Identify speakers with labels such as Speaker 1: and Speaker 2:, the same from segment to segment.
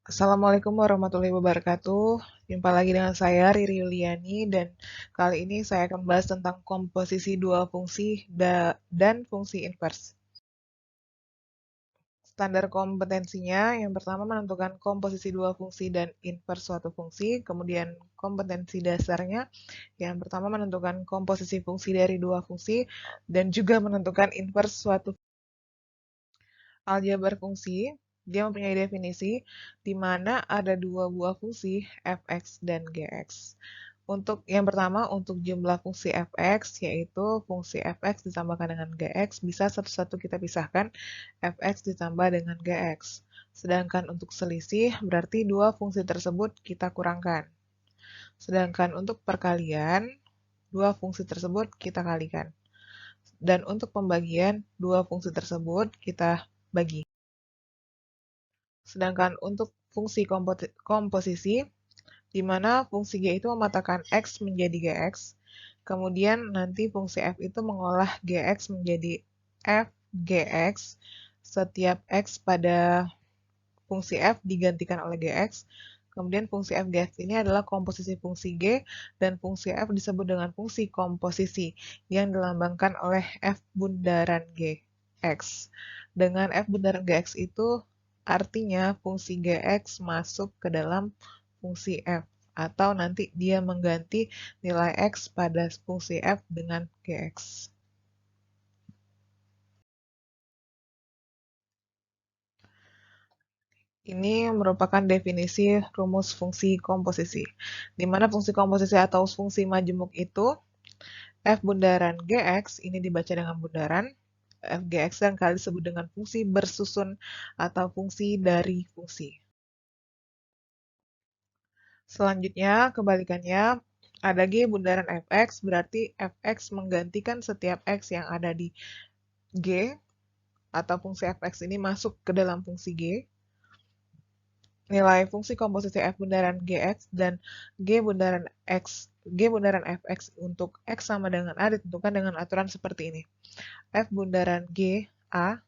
Speaker 1: Assalamualaikum warahmatullahi wabarakatuh. Jumpa lagi dengan saya Riri Yuliani dan kali ini saya akan membahas tentang komposisi dua fungsi dan fungsi invers. Standar kompetensinya yang pertama menentukan komposisi dua fungsi dan invers suatu fungsi, kemudian kompetensi dasarnya yang pertama menentukan komposisi fungsi dari dua fungsi dan juga menentukan invers suatu aljabar fungsi. Dia mempunyai definisi di mana ada dua buah fungsi fx dan gx. Untuk yang pertama, untuk jumlah fungsi fx, yaitu fungsi fx ditambahkan dengan gx, bisa satu-satu kita pisahkan fx ditambah dengan gx. Sedangkan untuk selisih, berarti dua fungsi tersebut kita kurangkan. Sedangkan untuk perkalian, dua fungsi tersebut kita kalikan. Dan untuk pembagian, dua fungsi tersebut kita bagi. Sedangkan untuk fungsi komposisi, di mana fungsi G itu mematakan X menjadi Gx, kemudian nanti fungsi F itu mengolah Gx menjadi F Gx, setiap X pada fungsi F digantikan oleh Gx, kemudian fungsi f Gx ini adalah komposisi fungsi G, dan fungsi F disebut dengan fungsi komposisi, yang dilambangkan oleh F bundaran Gx. Dengan F bundaran Gx itu artinya fungsi Gx masuk ke dalam fungsi F, atau nanti dia mengganti nilai X pada fungsi F dengan Gx. Ini merupakan definisi rumus fungsi komposisi, di mana fungsi komposisi atau fungsi majemuk itu f bundaran Gx ini dibaca dengan bundaran, f Gx dan kali disebut dengan fungsi bersusun atau fungsi dari fungsi. Selanjutnya, kebalikannya, ada G bundaran fx, berarti fx menggantikan setiap x yang ada di G, atau fungsi fx ini masuk ke dalam fungsi G. Nilai fungsi komposisi f bundaran Gx dan G bundaran fx untuk x sama dengan A ditentukan dengan aturan seperti ini. F bundaran G A,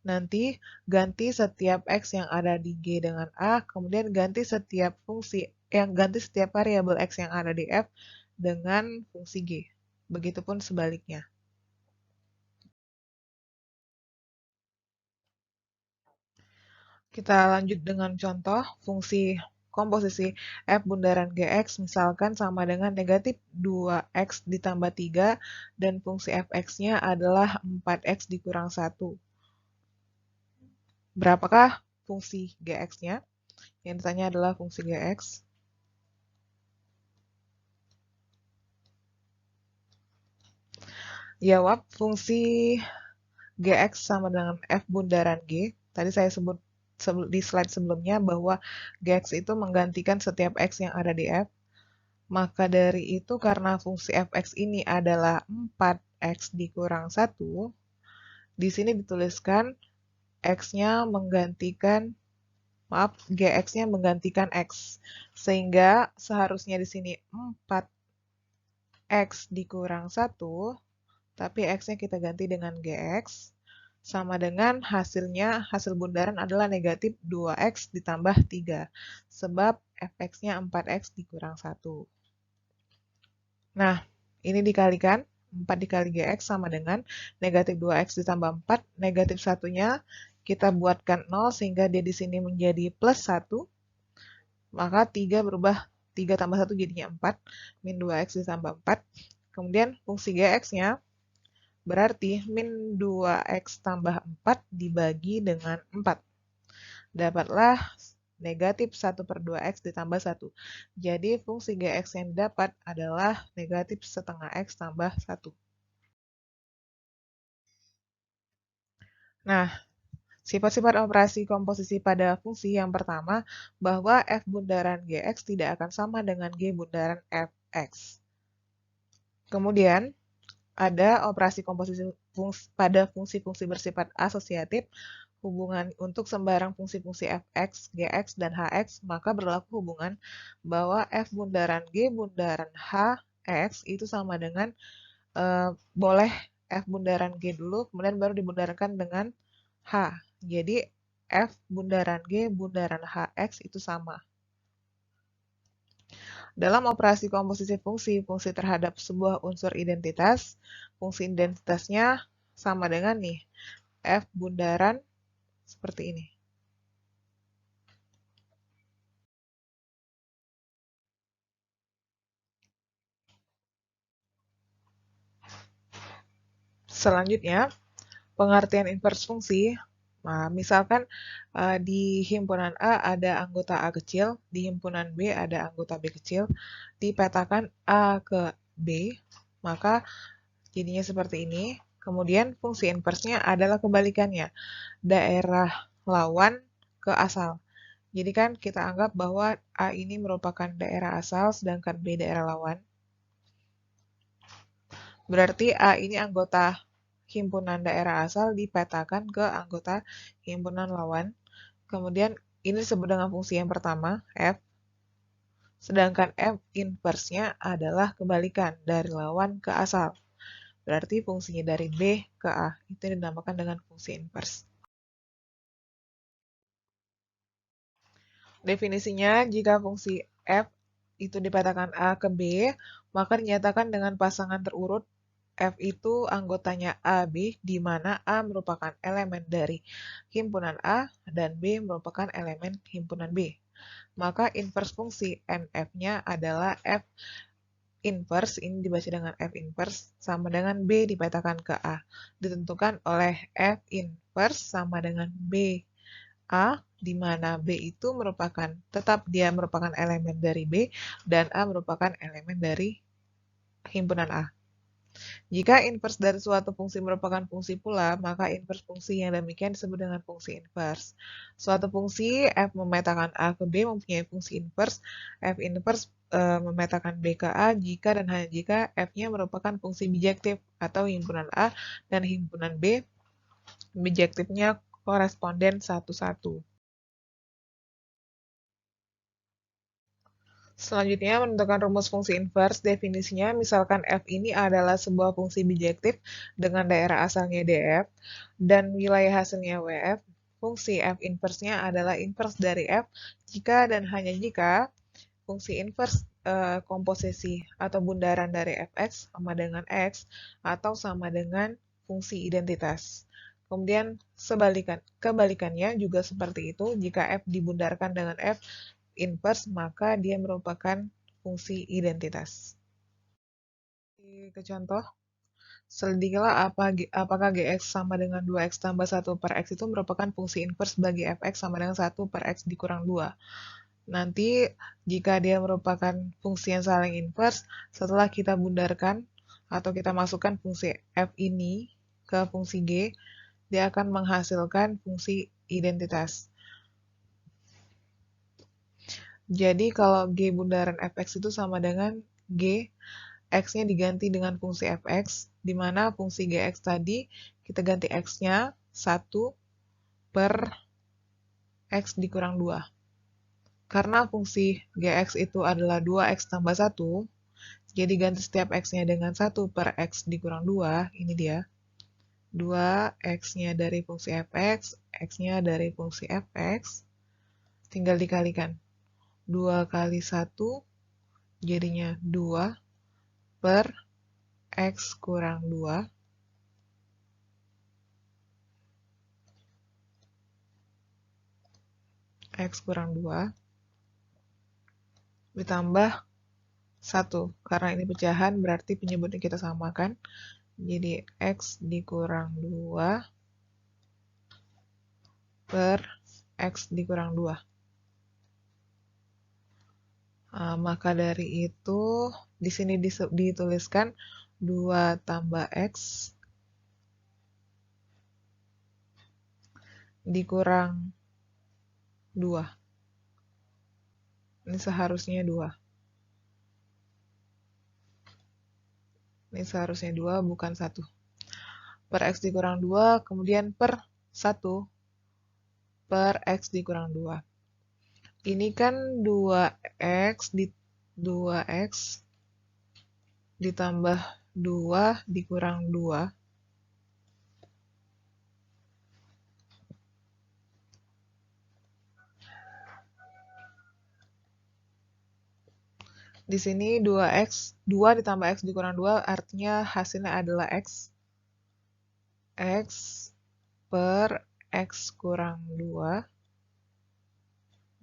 Speaker 1: nanti ganti setiap x yang ada di G dengan A, kemudian ganti setiap variabel x yang ada di F dengan fungsi G. Begitupun sebaliknya. Kita lanjut dengan contoh fungsi komposisi f bundaran Gx misalkan sama dengan negatif 2x ditambah 3 dan fungsi fx-nya adalah 4x dikurang 1. Berapakah fungsi Gx-nya? Yang ditanya adalah fungsi Gx. Jawab, fungsi Gx sama dengan f bundaran G. Tadi saya sebut di slide sebelumnya bahwa Gx itu menggantikan setiap x yang ada di F. Maka dari itu karena fungsi fx ini adalah 4x dikurang 1, di sini dituliskan x-nya menggantikan, Gx-nya menggantikan x. Sehingga seharusnya di sini 4x dikurang 1, tapi x-nya kita ganti dengan Gx, sama dengan hasil bundaran adalah negatif 2x ditambah 3, sebab fx-nya 4x dikurang 1. Nah, ini dikalikan, 4 dikali Gx sama dengan negatif 2x ditambah 4, negatif 1-nya kita buatkan 0 sehingga dia di sini menjadi plus 1, maka 3 berubah 3 tambah 1 jadinya 4, min 2x ditambah 4, kemudian fungsi Gx-nya berarti min 2x tambah 4 dibagi dengan 4. Dapatlah negatif 1 per 2x ditambah 1. Jadi fungsi Gx yang didapat adalah negatif setengah x tambah 1. Nah, sifat-sifat operasi komposisi pada fungsi yang pertama, bahwa f bundaran Gx tidak akan sama dengan G bundaran fx. Kemudian, ada operasi komposisi pada fungsi-fungsi bersifat asosiatif, hubungan untuk sembarang fungsi-fungsi fx, gx, dan hx, maka berlaku hubungan bahwa f bundaran g bundaran hx itu sama dengan, boleh f bundaran g dulu, kemudian baru dibundarkan dengan h. Jadi, F bundaran G bundaran HX itu sama. Dalam operasi komposisi fungsi, fungsi terhadap sebuah unsur identitas, fungsi identitasnya sama dengan nih, F bundaran seperti ini. Selanjutnya, pengertian invers fungsi. Nah, misalkan di himpunan A ada anggota A kecil, di himpunan B ada anggota B kecil, dipetakan A ke B, maka jadinya seperti ini. Kemudian fungsi inversnya adalah kebalikannya, daerah lawan ke asal. Jadi kan kita anggap bahwa A ini merupakan daerah asal, sedangkan B daerah lawan. Berarti A ini anggota himpunan daerah asal dipetakan ke anggota himpunan lawan. Kemudian ini disebut dengan fungsi yang pertama, F. Sedangkan F inversnya adalah kebalikan dari lawan ke asal. Berarti fungsinya dari B ke A. Itu dinamakan dengan fungsi invers. Definisinya, jika fungsi F itu dipetakan A ke B, maka dinyatakan dengan pasangan terurut F itu anggotanya A, B, di mana A merupakan elemen dari himpunan A dan B merupakan elemen himpunan B. Maka invers fungsi NF-nya adalah F inverse, ini dibaca dengan F inverse, sama dengan B dipetakan ke A. Ditentukan oleh F inverse sama dengan B A, di mana B itu tetap dia merupakan elemen dari B, dan A merupakan elemen dari himpunan A. Jika invers dari suatu fungsi merupakan fungsi pula, maka invers fungsi yang demikian disebut dengan fungsi invers. Suatu fungsi F memetakan A ke B mempunyai fungsi invers, F invers memetakan B ke A jika dan hanya jika F-nya merupakan fungsi bijektif atau himpunan A dan himpunan B, bijektifnya koresponden satu-satu. Selanjutnya, menentukan rumus fungsi invers. Definisinya, misalkan F ini adalah sebuah fungsi bijektif dengan daerah asalnya df dan wilayah hasilnya wf. Fungsi F inversnya adalah invers dari F jika dan hanya jika fungsi invers komposisi atau bundaran dari fx sama dengan x atau sama dengan fungsi identitas. Kemudian kebalikannya juga seperti itu, jika F dibundarkan dengan F inverse, maka dia merupakan fungsi identitas. Ke contoh, selidikilah apakah Gx sama dengan 2x tambah 1 per x itu merupakan fungsi inverse bagi fx sama dengan 1 per x dikurang 2. Nanti, jika dia merupakan fungsi yang saling inverse, setelah kita bundarkan atau kita masukkan fungsi f ini ke fungsi g, dia akan menghasilkan fungsi identitas. Jadi kalau G bundaran fx itu sama dengan G, X-nya diganti dengan fungsi fx, di mana fungsi Gx tadi kita ganti X-nya 1 per X dikurang 2. Karena fungsi Gx itu adalah 2X tambah 1, jadi ganti setiap X-nya dengan 1 per X dikurang 2, ini dia. 2 X-nya dari fungsi fx, X-nya dari fungsi fx, tinggal dikalikan. 2 kali 1 jadinya 2 per X kurang 2. X kurang 2 ditambah 1. Karena ini pecahan berarti penyebutnya kita samakan. Jadi X dikurang 2 per X dikurang 2. Maka dari itu, di sini dituliskan 2 tambah X dikurang 2. Ini seharusnya 2. Ini seharusnya 2, bukan 1. Per X dikurang 2, kemudian per 1 per X dikurang 2. Ini kan 2x ditambah 2 dikurang 2. Di sini 2x, 2 ditambah x dikurang 2 artinya hasilnya adalah x. X per x kurang 2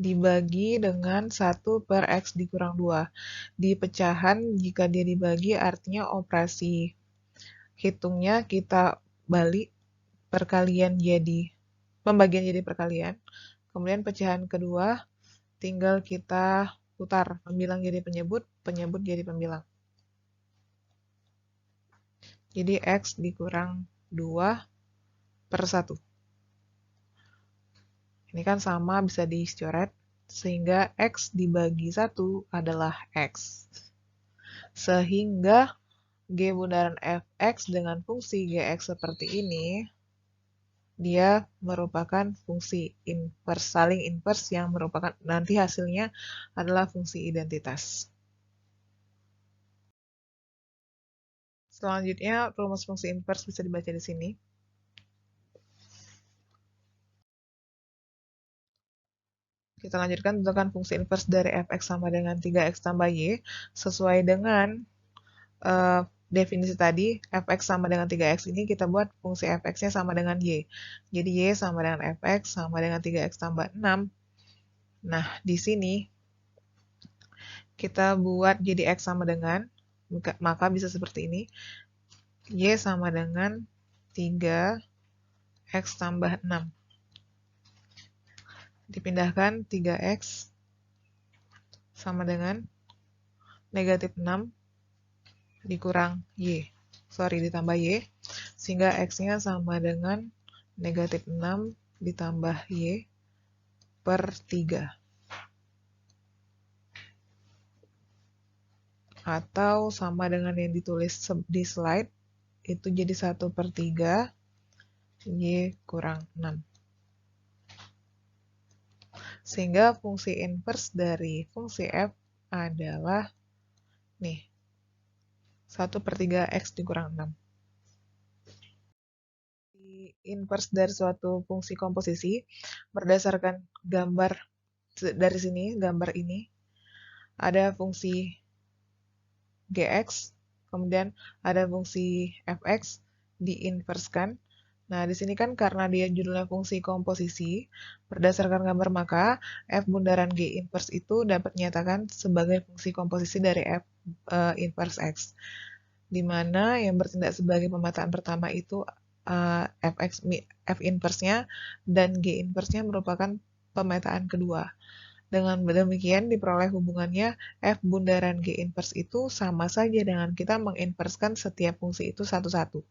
Speaker 1: dibagi dengan 1 per x dikurang 2. Di pecahan, jika dia dibagi artinya operasi hitungnya kita balik, perkalian jadi, pembagian jadi perkalian. Kemudian pecahan kedua, tinggal kita putar, pembilang jadi penyebut, penyebut jadi pembilang. Jadi x dikurang 2 per 1. Ini kan sama, bisa dicoret, sehingga x dibagi 1 adalah x. Sehingga G bundaran fx dengan fungsi gx seperti ini, dia merupakan fungsi inverse, saling inverse yang merupakan, nanti hasilnya adalah fungsi identitas. Selanjutnya, rumus fungsi inverse bisa dibaca di sini. Kita lanjutkan, tentukan fungsi inverse dari fx sama dengan 3x tambah y, sesuai dengan definisi tadi, fx sama dengan 3x ini kita buat fungsi fx-nya sama dengan y. Jadi y sama dengan fx sama dengan 3x tambah 6. Nah, di sini kita buat jadi x sama dengan, maka bisa seperti ini. Y sama dengan 3x tambah 6. Dipindahkan 3x sama dengan negatif 6 dikurang y. Ditambah y. Sehingga x-nya sama dengan negatif 6 ditambah y per 3. Atau sama dengan yang ditulis di slide, itu jadi 1 per 3 y kurang 6. Sehingga fungsi inverse dari fungsi f adalah nih, 1 per 3 x dikurang 6. Di inverse dari suatu fungsi komposisi, berdasarkan gambar dari sini, gambar ini, ada fungsi gx, kemudian ada fungsi fx, diinverskan. Nah, di sini kan karena dia judulnya fungsi komposisi, berdasarkan gambar maka f bundaran g inverse itu dapat dinyatakan sebagai fungsi komposisi dari f inverse x, di mana yang bertindak sebagai pemetaan pertama itu f inverse-nya dan g inverse-nya merupakan pemetaan kedua. Dengan demikian diperoleh hubungannya f bundaran g inverse itu sama saja dengan kita menginverskan setiap fungsi itu satu-satu.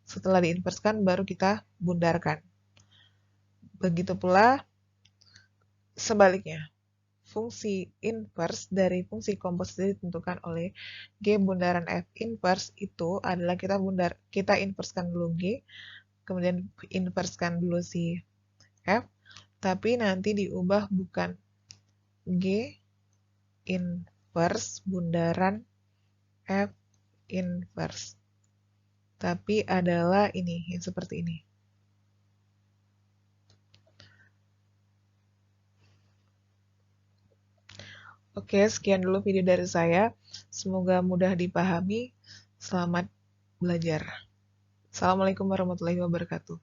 Speaker 1: Setelah diinverskan baru kita bundarkan. Begitu pula sebaliknya. Fungsi inverse dari fungsi komposisi ditentukan oleh g bundaran f inverse itu adalah kita inverskan dulu g, kemudian inverskan dulu si f, tapi nanti diubah bukan g inverse bundaran f inverse, tapi adalah ini, yang seperti ini. Oke, sekian dulu video dari saya. Semoga mudah dipahami. Selamat belajar. Assalamualaikum warahmatullahi wabarakatuh.